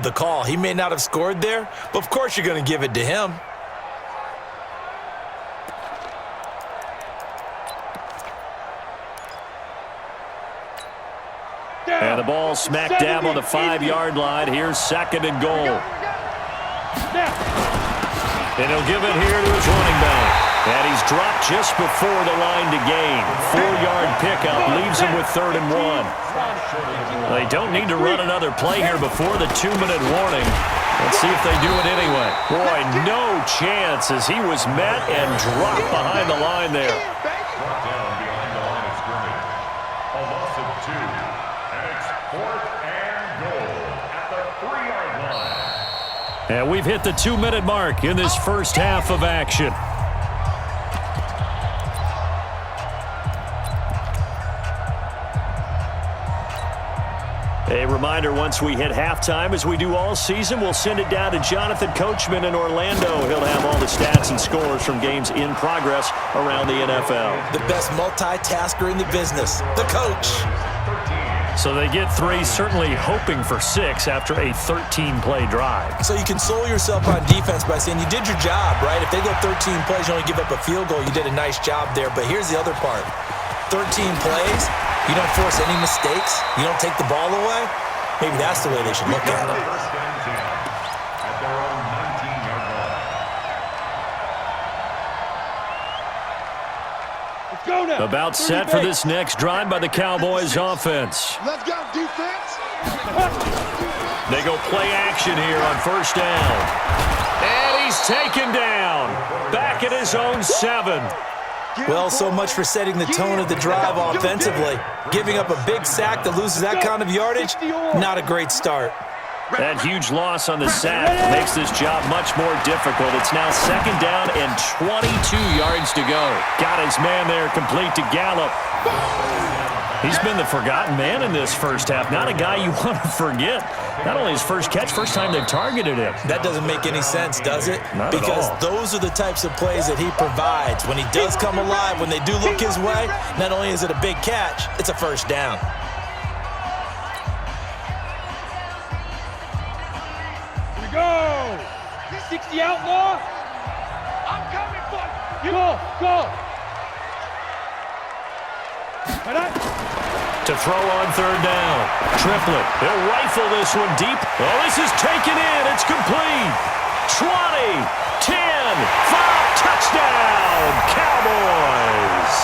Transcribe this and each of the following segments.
the call. He may not have scored there, but of course you're going to give it to him. And the ball smack dab on the 5-yard line. Here's 2nd and goal. And he'll give it here to his running back. And he's dropped just before the line to gain. 4-yard pickup leaves him with 3rd and 1. They don't need to run another play here before the 2-minute warning. Let's see if they do it anyway. Boy, no chance as he was met and dropped behind the line there. And we've hit the 2-minute mark in this first half of action. A reminder, once we hit halftime, as we do all season, we'll send it down to Jonathan Coachman in Orlando. He'll have all the stats and scores from games in progress around the NFL. The best multitasker in the business, the coach. So they get 3, certainly hoping for 6 after a 13-play drive. So you console yourself on defense by saying you did your job, right? If they go 13 plays, you only give up a field goal, you did a nice job there. But here's the other part. 13 plays, you don't force any mistakes, you don't take the ball away. Maybe that's the way they should look at it. About set for this next drive by the Cowboys offense. Let's go, defense. They go play action here on 1st down. And he's taken down. Back at his own 7. Well, so much for setting the tone of the drive offensively. Giving up a big sack that loses that kind of yardage, not a great start. That huge loss on the sack makes this job much more difficult. It's now 2nd down and 22 yards to go. Got his man there complete to Gallup. He's been the forgotten man in this first half. Not a guy you want to forget. Not only his first catch, first time they've targeted him. That doesn't make any sense, does it? Not because at all. Those are the types of plays that he provides. When he does come alive, when they do look his way, not only is it a big catch, it's a first down. Go! 60 outlaw! I'm coming for you! Go! To throw on 3rd down. Triplet. They'll rifle this one deep. Oh, this is taken in. It's complete. 20, 10, 5, touchdown, Cowboys.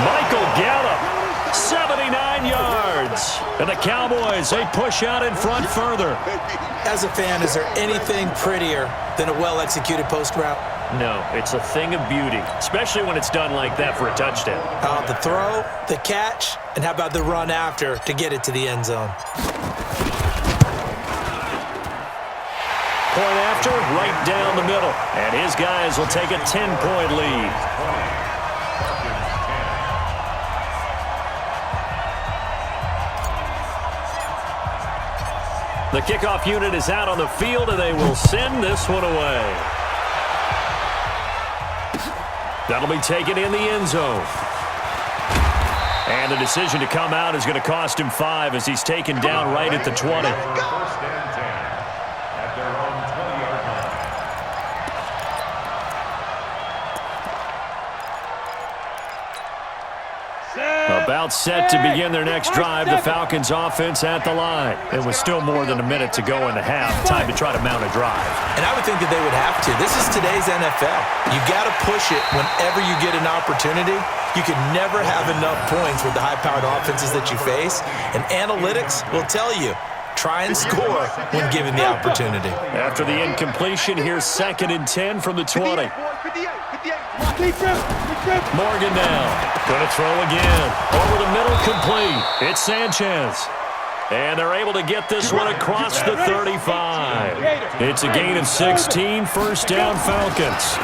Michael Gallup, 79 yards. And the Cowboys, they push out in front further. As a fan, is there anything prettier than a well-executed post route? No, it's a thing of beauty, especially when it's done like that for a touchdown. The throw, the catch, and how about the run after to get it to the end zone? Point after, right down the middle. And his guys will take a 10-point lead. The kickoff unit is out on the field, and they will send this one away. That'll be taken in the end zone. And the decision to come out is going to cost him 5 as he's taken down right at the 20. About set to begin their next drive, the Falcons offense at the line. It was still more than a minute to go in the half. Time to try to mount a drive. And I would think that they would have to. This is today's NFL. You got to push it whenever you get an opportunity. You can never have enough points with the high-powered offenses that you face. And analytics will tell you, try and score when given the opportunity. After the incompletion, here's 2nd and 10 from the 20. Morgan now. Going to throw again. Over the middle, complete. It's Sanchez. And they're able to get this one across the 35. It's a gain of 16. 1st down, Falcons.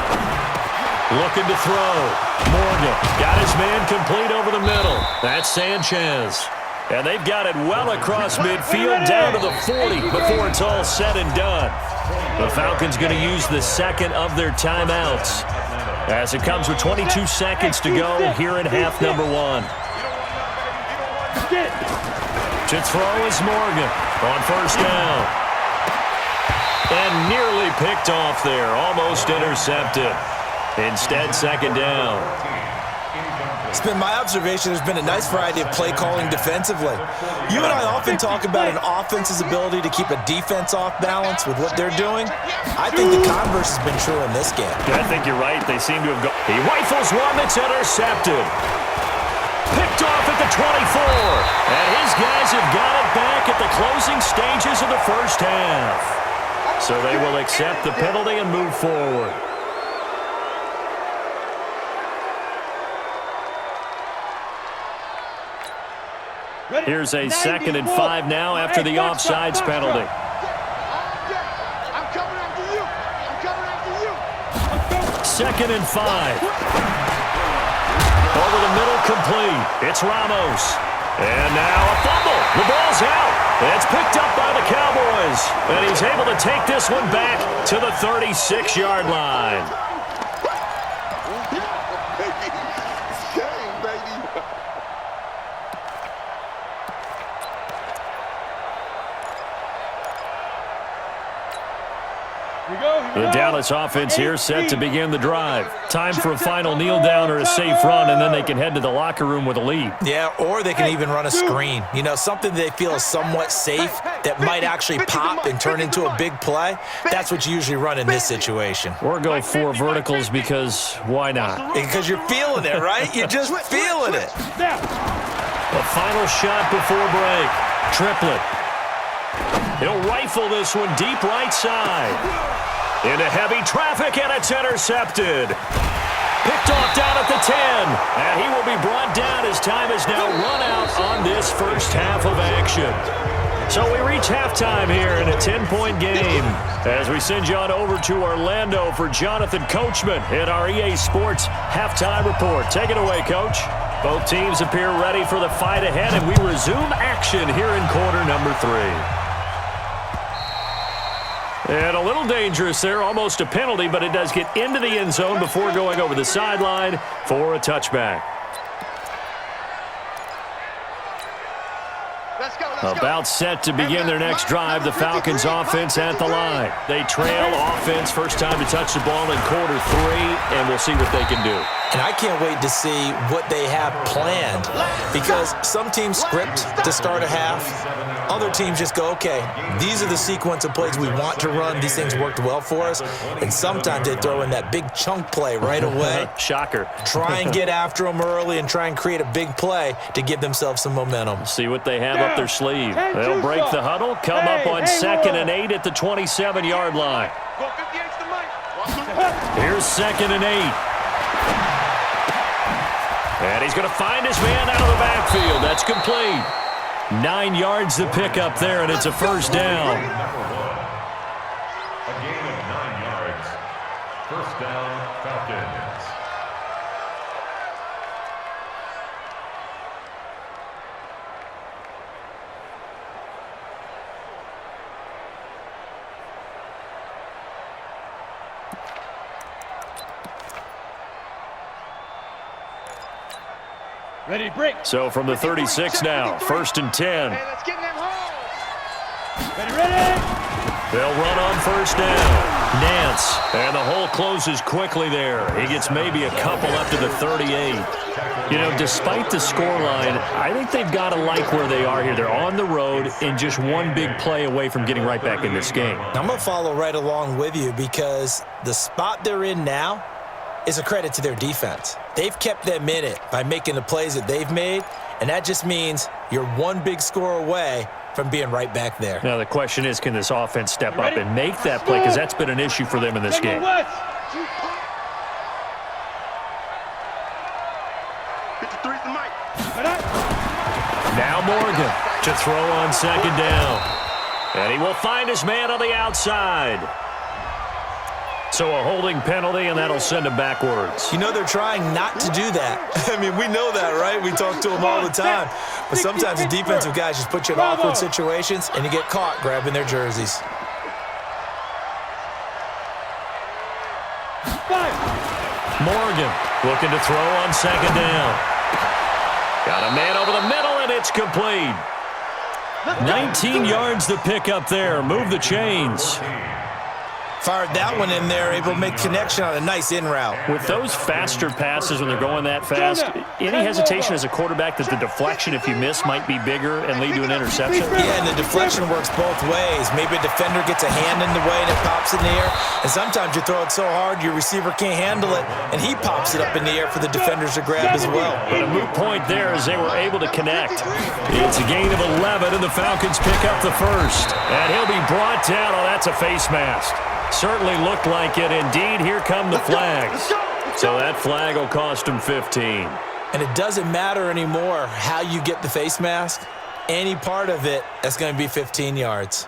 Looking to throw. Morgan got his man complete over the middle. That's Sanchez. And they've got it well across midfield down to the 40 before it's all said and done. The Falcons going to use the 2nd of their timeouts as it comes with 22 seconds to go here in half number 1. To throw is Morgan on 1st down. And nearly picked off there. Almost intercepted. Instead, second down. It's been my observation there's been a nice variety of play calling defensively. You and I often talk about an offense's ability to keep a defense off balance with what they're doing. I think the converse has been true in this game. I think you're right. They seem to have gone. He rifles one that's intercepted. Picked off at the 24. And his guys have got it back at the closing stages of the first half. So they will accept the penalty and move forward. Here's a 2nd and 5 now after the offsides penalty. I'm coming after you. I'm coming after you. 2nd and 5. Over the middle, complete. It's Ramos. And now a fumble. The ball's out. It's picked up by the Cowboys. And he's able to take this one back to the 36-yard line. The Dallas offense here set to begin the drive. Time for a final kneel down or a safe run, and then they can head to the locker room with a lead. Yeah, or they can even run a screen. You know, something they feel is somewhat safe that might actually pop and turn into a big play. That's what you usually run in this situation. Or go 4 verticals because why not? Because you're feeling it, right? You're just feeling it. A final shot before break. Triplet. He'll rifle this one deep right side. Into heavy traffic, and it's intercepted. Picked off down at the 10. And he will be brought down as time is now run out on this first half of action. So we reach halftime here in a 10-point game as we send you on over to Orlando for Jonathan Coachman in our EA Sports Halftime Report. Take it away, Coach. Both teams appear ready for the fight ahead, and we resume action here in quarter number 3. And a little dangerous there, almost a penalty, but it does get into the end zone before going over the sideline for a touchback. About set to begin their next drive, the Falcons offense at the line. They trail offense, first time to touch the ball in quarter 3, and we'll see what they can do. And I can't wait to see what they have planned, because some teams script to start a half. Other teams just go, okay, these are the sequence of plays we want to run. These things worked well for us. And sometimes they throw in that big chunk play right away. Shocker. Try and get after them early and try and create a big play to give themselves some momentum. See what they have up their sleeve. They'll break the huddle, come up on 2nd and 8 at the 27-yard line. Here's 2nd and 8. And he's going to find his man out of the backfield. That's complete. 9 yards to pick up there, and it's a first down. A gain of 9 yards. First down, Falcons. Ready, break. So from the 36 now, 1st and 10. Hey, let's get them home. Ready. They'll run on first down. Nance, and the hole closes quickly there. He gets maybe a couple up to the 38. You know, despite the scoreline, I think they've got to like where they are here. They're on the road and just one big play away from getting right back in this game. I'm going to follow right along with you, because the spot they're in now is a credit to their defense. They've kept them in it by making the plays that they've made, and that just means you're one big score away from being right back there. Now the question is, can this offense step up and make that play, because that's been an issue for them in this game. Now Morgan to throw on 2nd down. And he will find his man on the outside. So a holding penalty, and that'll send him backwards. You know, they're trying not to do that. I mean, we know that, right? We talk to them all the time. But sometimes the defensive guys just put you in awkward situations, and you get caught grabbing their jerseys. Morgan looking to throw on 2nd down. Got a man over the middle, and it's complete. 19 yards to pick up there. Move the chains. Fired that one in there, able to make connection on a nice in route. With those faster passes when they're going that fast, any hesitation as a quarterback that the deflection, if you miss, might be bigger and lead to an interception? Yeah, and the deflection works both ways. Maybe a defender gets a hand in the way and it pops in the air, and sometimes you throw it so hard your receiver can't handle it, and he pops it up in the air for the defenders to grab as well. But a moot point there as they were able to connect. It's a gain of 11, and the Falcons pick up the first. And he'll be brought down. Oh, that's a face mask. Certainly looked like it. Indeed, here come the flags. So that flag will cost him 15. And it doesn't matter anymore how you get the face mask. Any part of it, that's going to be 15 yards.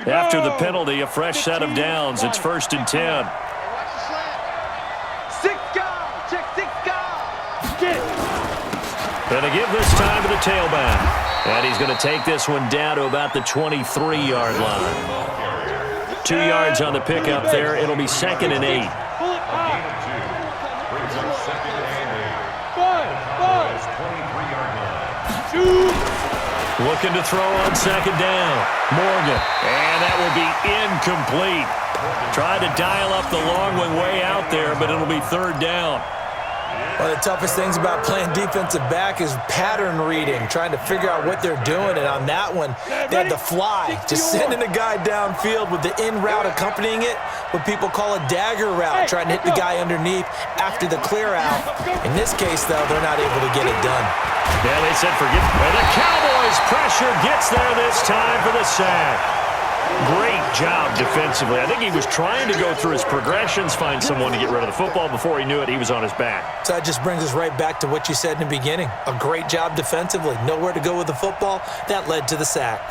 After the penalty, a fresh set of downs. It's 1st and 10. Going to give this time to the tailback. And he's going to take this one down to about the 23-yard line. 2 yards on the pickup there. It'll be 2nd and 8. Looking to throw on 2nd down. Morgan. And that will be incomplete. Tried to dial up the long one way out there, but it'll be 3rd down. One of the toughest things about playing defensive back is pattern reading, trying to figure out what they're doing. And on that one, they had the fly, just sending a guy downfield with the in route accompanying it, what people call a dagger route, trying to hit the guy underneath after the clear out. In this case, though, they're not able to get it done. Yeah, they said forget. And the Cowboys' pressure gets there this time for the sack. Great job defensively. I think he was trying to go through his progressions, find someone to get rid of the football. Before he knew it, he was on his back. So that just brings us right back to what you said in the beginning. A great job defensively. Nowhere to go with the football. That led to the sack.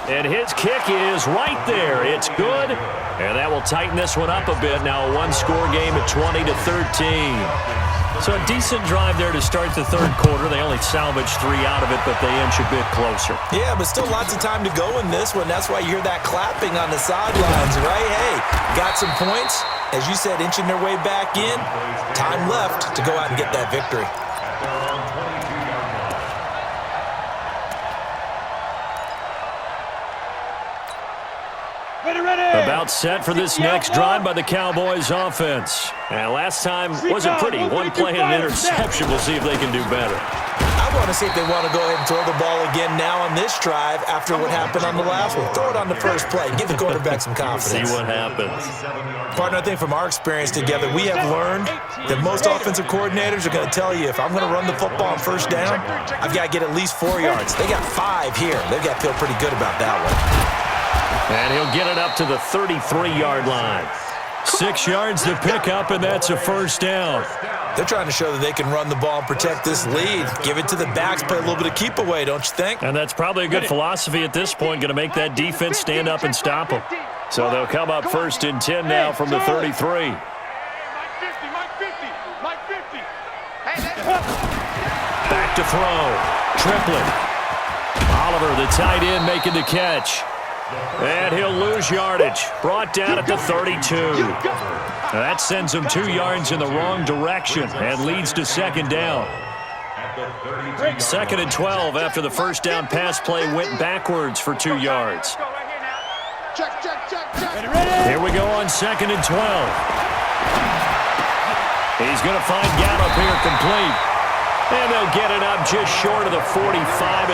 And his kick is right there. It's good. And that will tighten this one up a bit. Now a one-score game at 20-13. So a decent drive there to start the 3rd quarter. They only salvaged 3 out of it, but they inch a bit closer. Yeah, but still lots of time to go in this one. That's why you hear that clapping on the sidelines, right? Hey, got some points. As you said, inching their way back in. Time left to go out and get that victory. About set for this next drive by the Cowboys offense. And last time wasn't pretty. One play and an interception. We'll see if they can do better. I want to see if they want to go ahead and throw the ball again now on this drive after what happened on the last one. Throw it on the first play. Give the quarterback some confidence. See what happens. Partner, I think from our experience together, we have learned that most offensive coordinators are going to tell you, if I'm going to run the football on 1st down, I've got to get at least 4 yards. They got 5 here. They've got to feel pretty good about that one. And he'll get it up to the 33-yard line. 6 yards to pick up, and that's a 1st down. They're trying to show that they can run the ball and protect this lead. Give it to the backs, play a little bit of keep away, don't you think? And that's probably a good philosophy at this point, going to make that defense stand up and stop them. So they'll come up 1st and 10 now from the 33. Back to throw. Triplett. Oliver, the tight end, making the catch. And he'll lose yardage. Brought down at the 32. That sends him 2 yards in the wrong direction and leads to 2nd down. 2nd and 12 after the 1st down pass play went backwards for 2 yards. Here we go on 2nd and 12. He's going to find Gallup here complete. And they'll get it up just short of the 45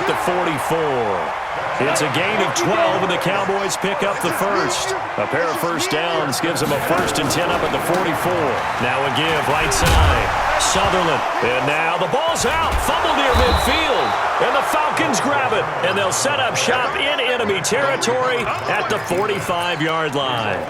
at the 44. It's a gain of 12, and the Cowboys pick up the first. A pair of 1st downs gives them a 1st and 10 up at the 44. Now a give right side. Sutherland. And now the ball's out. Fumble near midfield. And the Falcons grab it. And they'll set up shop in enemy territory at the 45-yard line.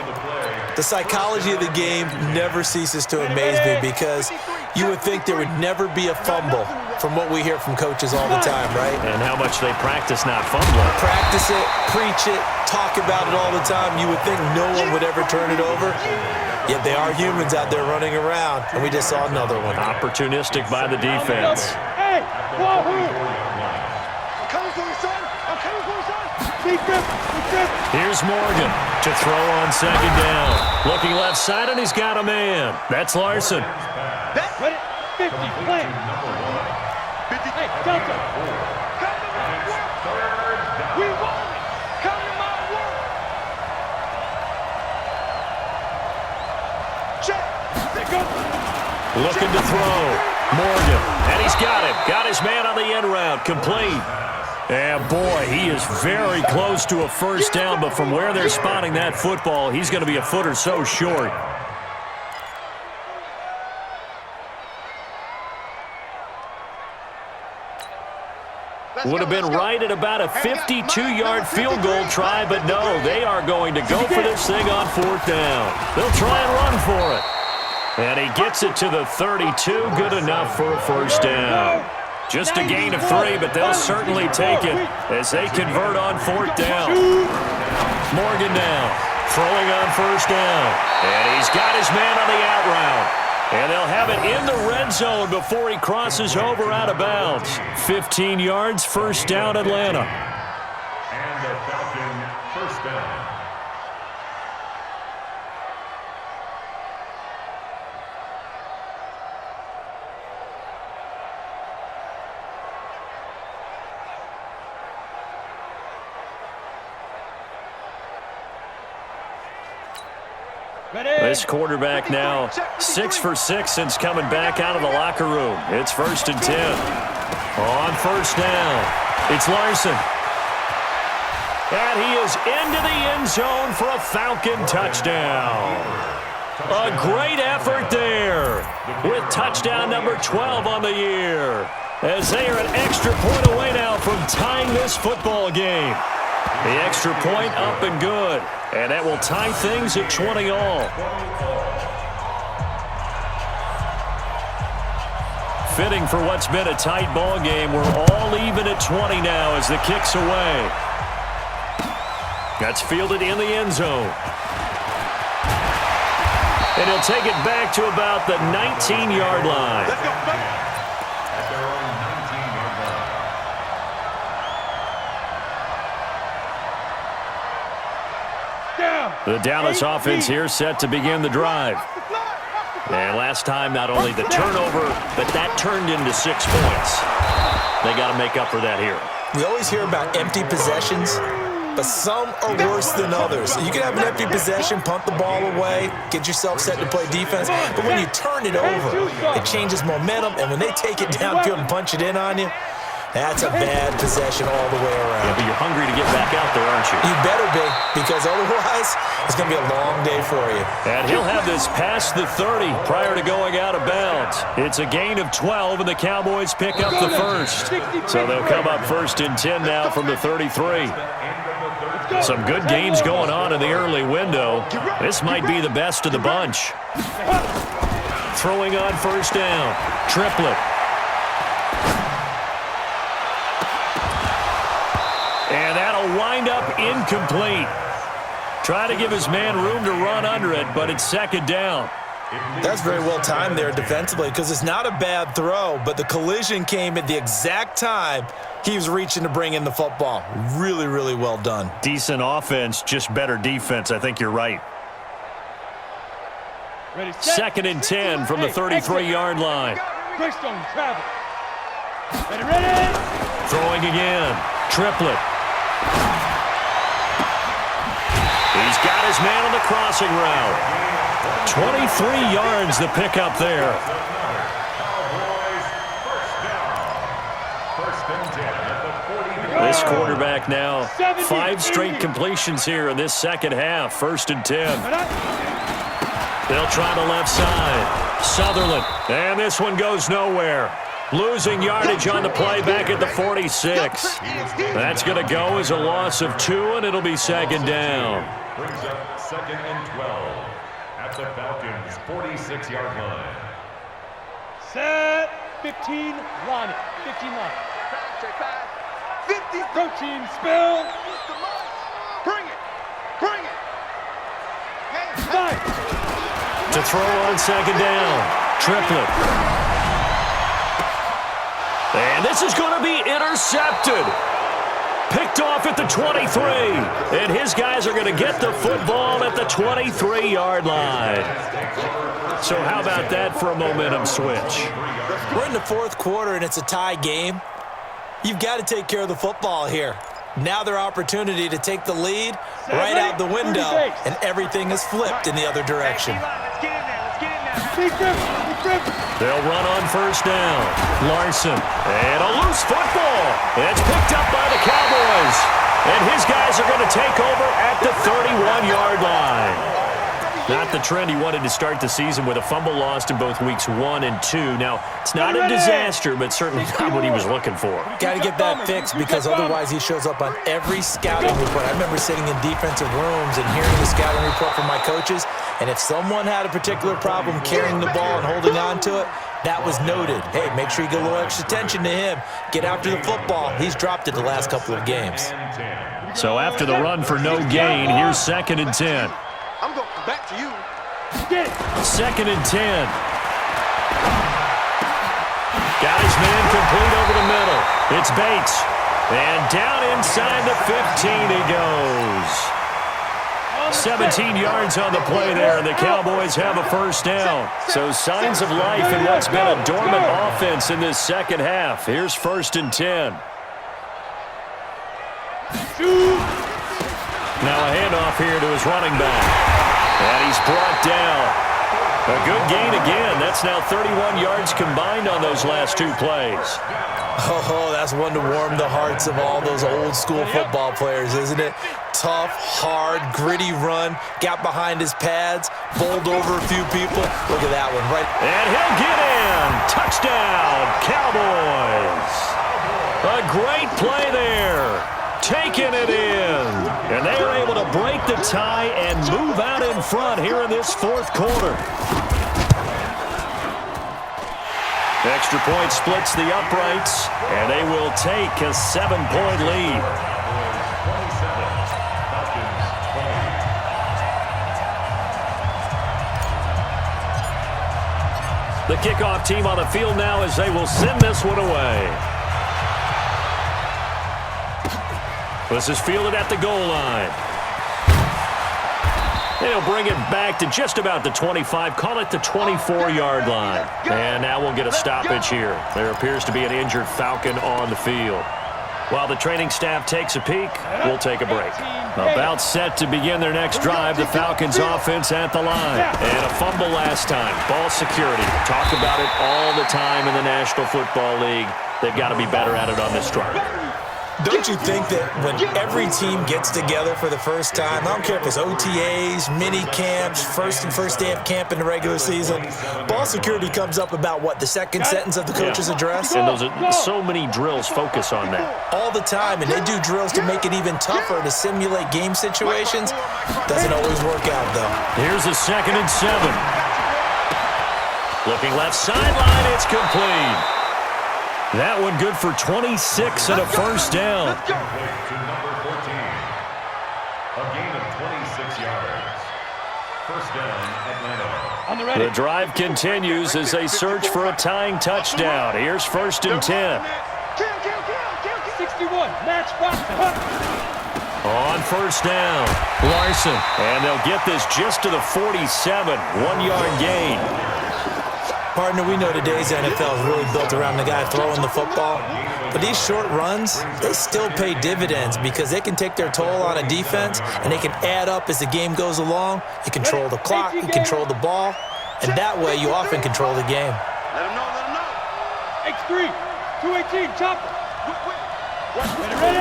The psychology of the game never ceases to amaze me because you would think there would never be a fumble from what we hear from coaches all the time, right? And how much they practice not fumbling. Practice it, preach it, talk about it all the time. You would think no one would ever turn it over. Yet they are humans out there running around, and we just saw another one. Opportunistic by the defense. son. I'm coming for you, son. Deep grip. Here's Morgan to throw on second down. Looking left side, and he's got a man. That's Larson. Ready? 50. Play. 50. Hey, Delta. Come to my work. We want it. Come to my work. Check. There goes. Looking to throw. Morgan. And he's got him. Got his man on the end route. Complete. And boy, he is very close to a first down, but from where they're spotting that football, he's going to be a foot or so short. Would have been right at about a 52-yard field goal try, but no, they are going to go for this thing on fourth down. They'll try and run for it. And he gets it to the 32, good enough for a first down. Just a gain of 3, but they'll certainly take it as they convert on fourth down. Morgan now, throwing on first down. And he's got his man on the out route. And they'll have it in the red zone before he crosses over out of bounds. 15 yards, first down, Atlanta. And the Falcon first down. This quarterback now 6 for 6 since coming back out of the locker room. It's 1st and 10. On first down, it's Larson. And he is into the end zone for a Falcon touchdown. A great effort there with touchdown number 12 on the year, as they are an extra point away now from tying this football game. The extra point up and good, and that will tie things at 20 all. Fitting for what's been a tight ball game. We're all even at 20 now as the kick's away. That's fielded in the end zone. And he'll take it back to about the 19-yard line. Let's go, at their own 19-yard line. The Dallas offense here set to begin the drive. And last time, not only the turnover, but that turned into 6 points. They got to make up for that here. We always hear about empty possessions, but some are worse than others. You can have an empty possession, punt the ball away, get yourself set to play defense, but when you turn it over, it changes momentum, and when they take it downfield and punch it in on you, that's a bad possession all the way around. Yeah, but you're hungry to get back out there, aren't you? You better be, because otherwise, it's going to be a long day for you. And he'll have this past the 30 prior to going out of bounds. It's a gain of 12, and the Cowboys pick up the first. So they'll come up 1st and 10 now from the 33. Some good games going on in the early window. This might be the best of the bunch. Throwing on first down. Triplet. And that'll wind up incomplete. Try to give his man room to run under it, but it's second down. That's very well timed there defensively, because it's not a bad throw, but the collision came at the exact time he was reaching to bring in the football. Really, really well done. Decent offense, just better defense. I think you're right. Ready, set. 2nd and 10 from the 33-yard line. Greystone, travel. Ready. Throwing again. Triplet. He's got his man on the crossing route. 23 yards the pickup there. This quarterback now 5 straight completions here in this second half. 1st and 10. They'll try the left side. Sutherland. And this one goes nowhere. Losing yardage on the play back at the 46. That's going to go as a loss of 2, and it'll be second down. Brings up 2nd and 12 at the Falcons' 46-yard line. Set. 15, line it. 15 line. 50, 13, spill. Bring it. To throw on second down. Triplet. And this is going to be intercepted. Picked off at the 23. And his guys are going to get the football at the 23-yard line. So how about that for a momentum switch? We're in the fourth quarter, and it's a tie game. You've got to take care of the football here. Now their opportunity to take the lead right out the window, and everything is flipped in the other direction. They'll run on first down. Larson. And a loose football. It's picked up by the Cowboys. And his guys are going to take over at the 31-yard line. Not the trend he wanted to start the season with a fumble lost in both weeks 1 and 2. Now, it's not a disaster, but certainly not what he was looking for. Got to get that fixed because otherwise he shows up on every scouting report. I remember sitting in defensive rooms and hearing the scouting report from my coaches, and if someone had a particular problem carrying the ball and holding on to it, that was noted. Hey, make sure you get a little extra attention to him. Get after the football. He's dropped it the last couple of games. So after the run for no gain, here's 2nd and 10. I'm going back to you. 2nd and 10. Got his man complete over the middle. It's Bates. And down inside the 15 he goes. 17 yards on the play there, and the Cowboys have a first down. So signs of life in what's been a dormant offense in this second half. Here's 1st and 10. Now a handoff here to his running back. And he's brought down. A good gain again. That's now 31 yards combined on those last 2 plays. Oh, that's one to warm the hearts of all those old-school football players, isn't it? Tough, hard, gritty run. Got behind his pads, bowled over a few people. Look at that one, right? And he'll get in. Touchdown, Cowboys. A great play there. Taking it in. And they are able to break the tie and move out in front here in this fourth quarter. Extra point splits the uprights, and they will take a 7-point lead. The kickoff team on the field now as they will send this one away. This is fielded at the goal line. They'll bring it back to just about the 25, call it the 24-yard line. And now we'll get a stoppage here. There appears to be an injured Falcon on the field. While the training staff takes a peek, we'll take a break. About set to begin their next drive, the Falcons offense at the line. And a fumble last time. Ball security. Talk about it all the time in the National Football League. They've got to be better at it on this drive. Don't you think that when every team gets together for the first time, I don't care if it's OTAs, mini camps, first day of camp in the regular season, ball security comes up about what, the second sentence of the coach's address? And those are so many drills focus on that. All the time, and they do drills to make it even tougher to simulate game situations. Doesn't always work out, though. Here's a 2nd and 7. Looking left sideline, it's complete. That one good for 26 and a first down. To number 14. A gain of 26 yards. First down, Atlanta. The drive continues as they search for a tying touchdown. Here's 1st and 10. 61, match box. On first down, Larson. And they'll get this just to the 47, 1-yard gain. Partner, we know today's NFL is really built around the guy throwing the football. But these short runs, they still pay dividends because they can take their toll on a defense and they can add up as the game goes along. You control the clock, you control the ball, and that way you often control the game. Let him know, let him know. X3, 218, chopper. Ready?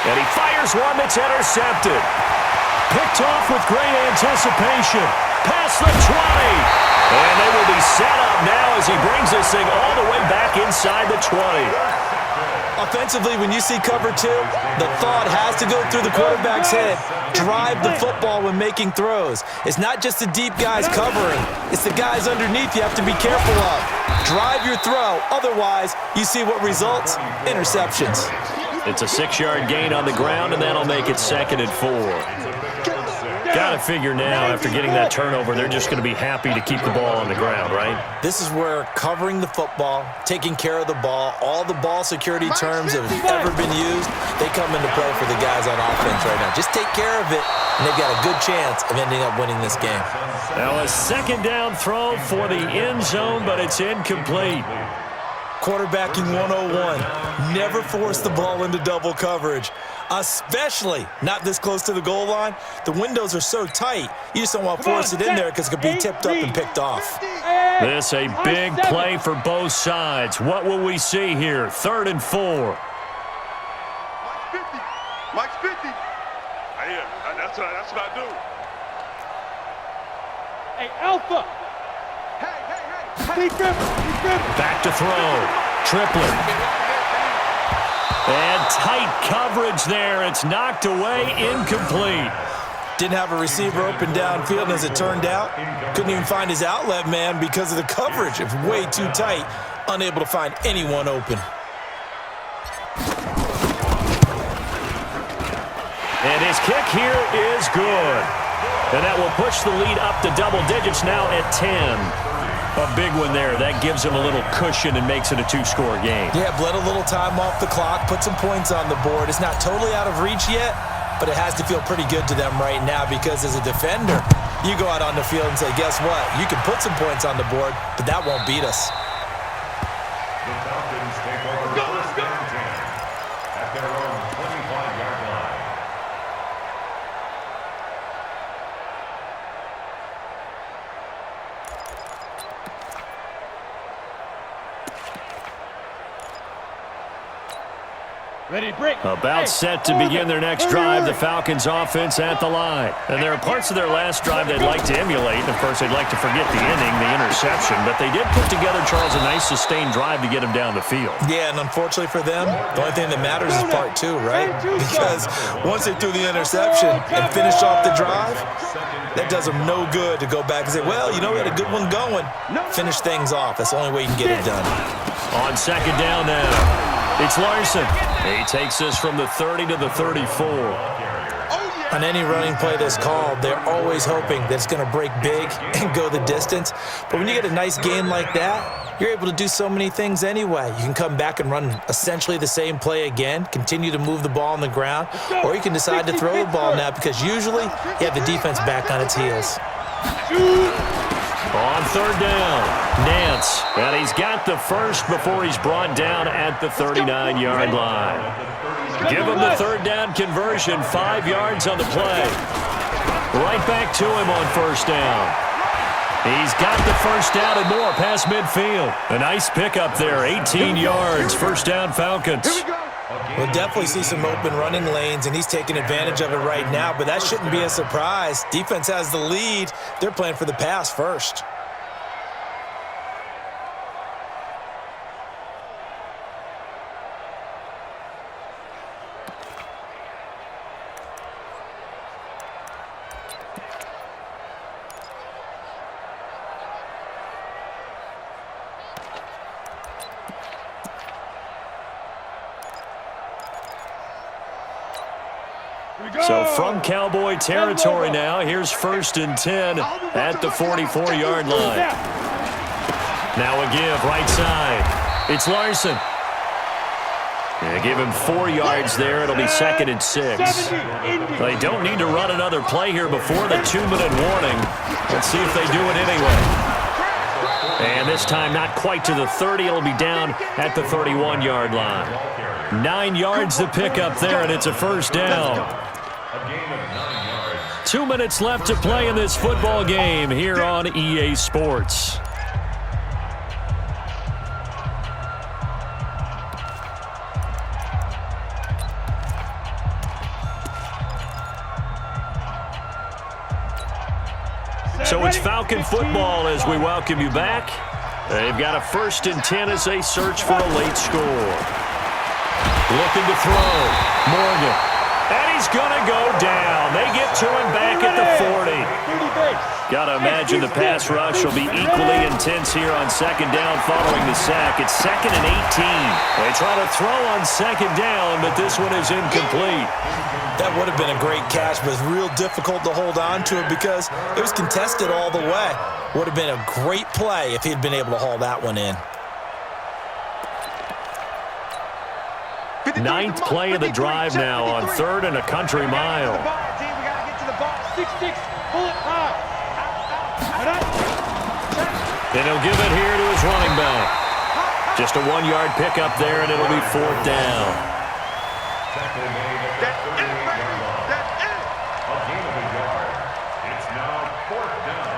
And he fires one that's intercepted. Picked off with great anticipation. Past the 20. And they will be set up now as he brings this thing all the way back inside the 20. Offensively, when you see cover 2, the thought has to go through the quarterback's head. Drive the football when making throws. It's not just the deep guys covering. It's the guys underneath you have to be careful of. Drive your throw. Otherwise, you see what results? Interceptions. It's a 6-yard gain on the ground, and that'll make it 2nd and 4. Got got to figure now, after getting that turnover, they're just going to be happy to keep the ball on the ground, right? This is where covering the football, taking care of the ball, all the ball security terms that have ever been used, they come into play for the guys on offense right now. Just take care of it, and they've got a good chance of ending up winning this game. Now a second down throw for the end zone, but it's incomplete. Quarterbacking 101. Never force the ball into double coverage, especially not this close to the goal line. The windows are so tight, you just don't want to force it in there because it could be tipped up and picked off. This a big play for both sides. What will we see here? 3rd and 4. Mike's 50. Yeah, that's what I do. Hey, Alpha. Hey. Back to throw. Triplet. And tight coverage there. It's knocked away, incomplete. Didn't have a receiver open downfield, and as it turned out, couldn't even find his outlet man because of the coverage. It was way too tight, unable to find anyone open. And his kick here is good. And that will push the lead up to double digits now at 10. A big one there. That gives him a little cushion and makes it a 2-score game. Yeah, bled a little time off the clock, put some points on the board. It's not totally out of reach yet, but it has to feel pretty good to them right now because as a defender, you go out on the field and say, guess what? You can put some points on the board, but that won't beat us. The Falcons take over first and 10 at their own 25-yard line. Ready, break. About set to begin their next drive, the Falcons offense at the line. And there are parts of their last drive they'd like to emulate. And of course, they'd like to forget the inning, the interception. But they did put together, Charles, a nice sustained drive to get him down the field. Yeah, and unfortunately for them, the only thing that matters is part 2, right? Because once they threw the interception and finished off the drive, that does them no good to go back and say, well, you know, we had a good one going. Finish things off. That's the only way you can get it done. On second down now. It's Larson. He takes us from the 30 to the 34. On any running play that's called, they're always hoping that it's going to break big and go the distance. But when you get a nice game like that, you're able to do so many things anyway. You can come back and run essentially the same play again, continue to move the ball on the ground, or you can decide to throw the ball now because usually you have the defense back on its heels. On third down, Nance, and he's got the first before he's brought down at the 39-yard line. Give him the third down conversion, 5 yards on the play. Right back to him on first down. He's got the first down and more past midfield. A nice pickup there, 18 yards, first down Falcons. We'll definitely see some open running lanes, and he's taking advantage of it right now, but that shouldn't be a surprise. Defense has the lead. They're playing for the pass first. So from Cowboy territory now, here's 1st and 10 at the 44-yard line. Now a give, right side. It's Larson. Yeah, give him 4 yards there. It'll be 2nd and 6. They don't need to run another play here before the 2-minute warning. Let's see if they do it anyway. And this time not quite to the 30. It'll be down at the 31-yard line. 9 yards to pick up there, and it's a first down. 2 minutes left to play in this football game here on EA Sports. So it's Falcon football as we welcome you back. They've got a 1st and 10 as they search for a late score. Looking to throw. Morgan. And he's going to go down. They get to him back at the 40. Got to imagine the pass rush will be equally intense here on second down following the sack. It's 2nd and 18. They try to throw on second down, but this one is incomplete. That would have been a great catch, but it's real difficult to hold on to it because it was contested all the way. Would have been a great play if he had been able to haul that one in. Ninth play of the drive now on 3rd and a country mile. 6-6, pull it high. And he'll give it here to his running back. Just a 1-yard pickup there, and it'll be 4th down. That's it, baby. That's it. A gain of a yard. It's now 4th down.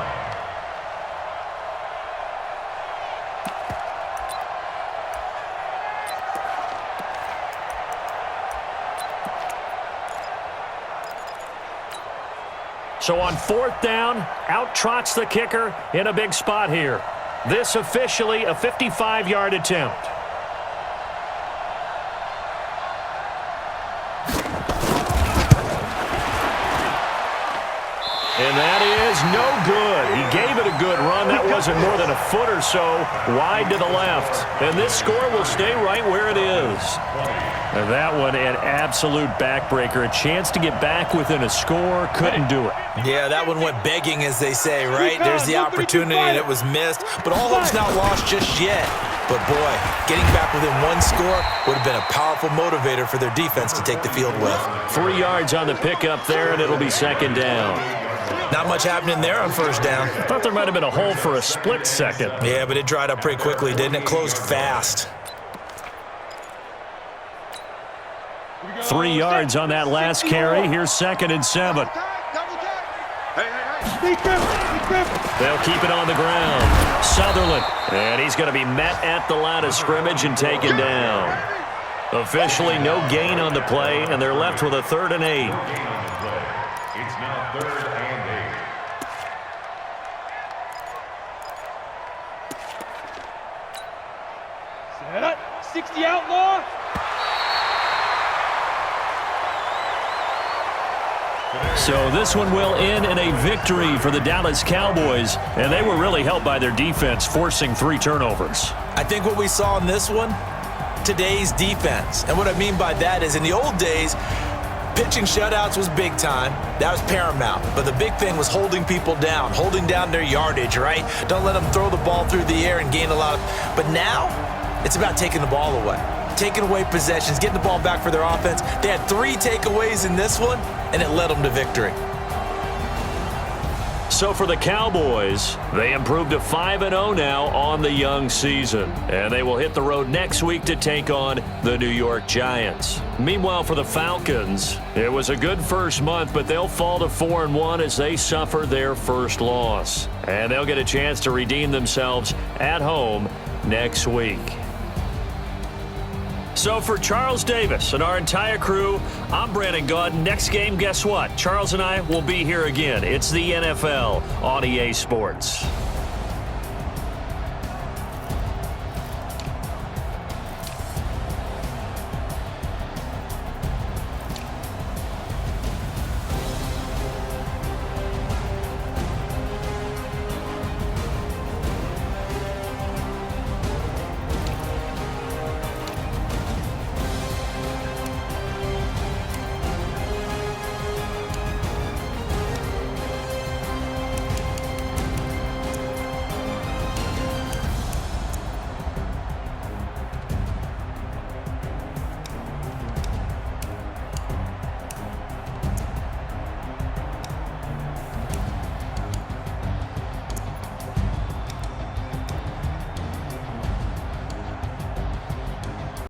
So on 4th down, out trots the kicker in a big spot here. This officially a 55-yard attempt. And that is no good. He gave it a good run. That wasn't more than a foot or so wide to the left. And this score will stay right where it is. And that one, an absolute backbreaker. A chance to get back within a score, couldn't do it. Yeah, that one went begging, as they say, right? There's the opportunity, and it was missed. But all hope's not lost just yet. But, boy, getting back within one score would have been a powerful motivator for their defense to take the field with. 3 yards on the pickup there, and it'll be 2nd down. Not much happening there on 1st down. I thought there might have been a hole for a split second. Yeah, but it dried up pretty quickly, didn't it? Closed fast. 3 yards on that last carry. Here's 2nd and 7. They'll keep it on the ground. Sutherland. And he's going to be met at the line of scrimmage and taken down. Officially no gain on the play, and they're left with a 3rd and 8. It's now 3rd and 8. Set up. 60 outlaw. So this one will end in a victory for the Dallas Cowboys, and they were really helped by their defense, forcing 3 turnovers. I think what we saw in this one, today's defense. And what I mean by that is in the old days, pitching shutouts was big time. That was paramount. But the big thing was holding people down, holding down their yardage, right? Don't let them throw the ball through the air and gain a lot of... But now, it's about taking the ball away. Taking away possessions, getting the ball back for their offense. They had 3 takeaways in this one, and it led them to victory. So for the Cowboys, they improved to 5-0 now on the young season. And they will hit the road next week to take on the New York Giants. Meanwhile, for the Falcons, it was a good first month, but they'll fall to 4-1 as they suffer their first loss. And they'll get a chance to redeem themselves at home next week. So for Charles Davis and our entire crew, I'm Brandon Gaudin. Next game, guess what? Charles and I will be here again. It's the NFL on EA Sports.